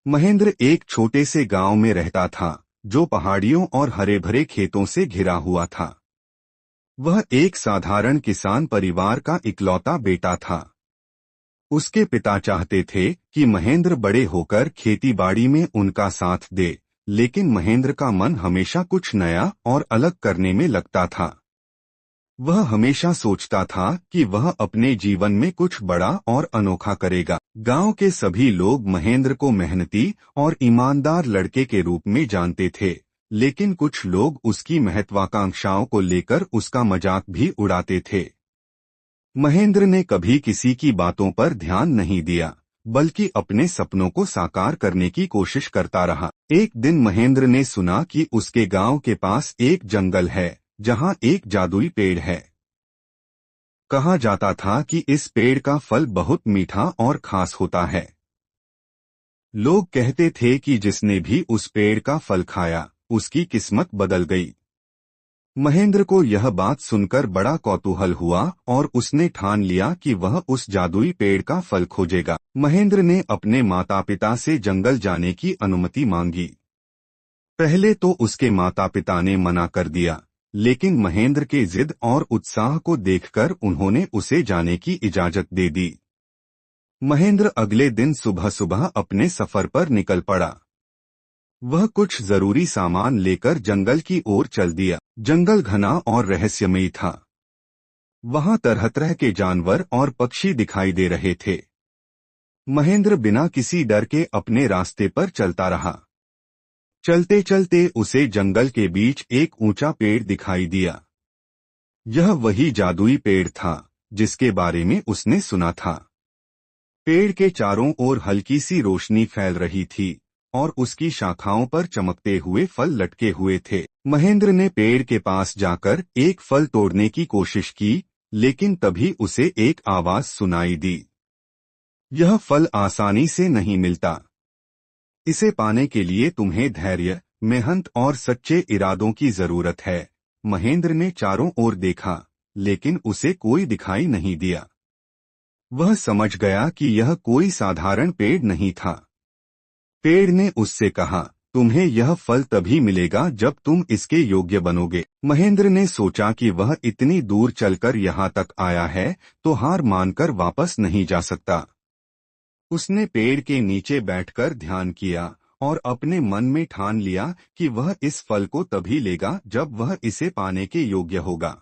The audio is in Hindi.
महेंद्र एक छोटे से गांव में रहता था जो पहाड़ियों और हरे भरे खेतों से घिरा हुआ था। वह एक साधारण किसान परिवार का इकलौता बेटा था। उसके पिता चाहते थे कि महेंद्र बड़े होकर खेतीबाड़ी में उनका साथ दे, लेकिन महेंद्र का मन हमेशा कुछ नया और अलग करने में लगता था। वह हमेशा सोचता था कि वह अपने जीवन में कुछ बड़ा और अनोखा करेगा। गांव के सभी लोग महेंद्र को मेहनती और ईमानदार लड़के के रूप में जानते थे, लेकिन कुछ लोग उसकी महत्वाकांक्षाओं को लेकर उसका मजाक भी उड़ाते थे। महेंद्र ने कभी किसी की बातों पर ध्यान नहीं दिया, बल्कि अपने सपनों को साकार करने की कोशिश करता रहा। एक दिन महेंद्र ने सुना कि उसके गांव के पास एक जंगल है जहां एक जादुई पेड़ है। कहा जाता था कि इस पेड़ का फल बहुत मीठा और खास होता है। लोग कहते थे कि जिसने भी उस पेड़ का फल खाया उसकी किस्मत बदल गई। महेंद्र को यह बात सुनकर बड़ा कौतूहल हुआ और उसने ठान लिया कि वह उस जादुई पेड़ का फल खोजेगा। महेंद्र ने अपने माता पिता से जंगल जाने की अनुमति मांगी। पहले तो उसके माता पिता ने मना कर दिया, लेकिन महेंद्र के जिद और उत्साह को देखकर उन्होंने उसे जाने की इजाजत दे दी। महेंद्र अगले दिन सुबह सुबह अपने सफर पर निकल पड़ा। वह कुछ जरूरी सामान लेकर जंगल की ओर चल दिया। जंगल घना और रहस्यमयी था। वहां तरह तरह के जानवर और पक्षी दिखाई दे रहे थे। महेंद्र बिना किसी डर के अपने रास्ते पर चलता रहा। चलते चलते उसे जंगल के बीच एक ऊंचा पेड़ दिखाई दिया। यह वही जादुई पेड़ था जिसके बारे में उसने सुना था। पेड़ के चारों ओर हल्की सी रोशनी फैल रही थी और उसकी शाखाओं पर चमकते हुए फल लटके हुए थे। महेंद्र ने पेड़ के पास जाकर एक फल तोड़ने की कोशिश की, लेकिन तभी उसे एक आवाज सुनाई दी। यह फल आसानी से नहीं मिलता। इसे पाने के लिए तुम्हें धैर्य, मेहनत और सच्चे इरादों की जरूरत है। महेंद्र ने चारों ओर देखा, लेकिन उसे कोई दिखाई नहीं दिया। वह समझ गया कि यह कोई साधारण पेड़ नहीं था। पेड़ ने उससे कहा, तुम्हें यह फल तभी मिलेगा जब तुम इसके योग्य बनोगे। महेंद्र ने सोचा कि वह इतनी दूर चलकर यहाँ तक आया है तो हार मानकर वापस नहीं जा सकता। उसने पेड़ के नीचे बैठकर ध्यान किया और अपने मन में ठान लिया कि वह इस फल को तभी लेगा जब वह इसे पाने के योग्य होगा।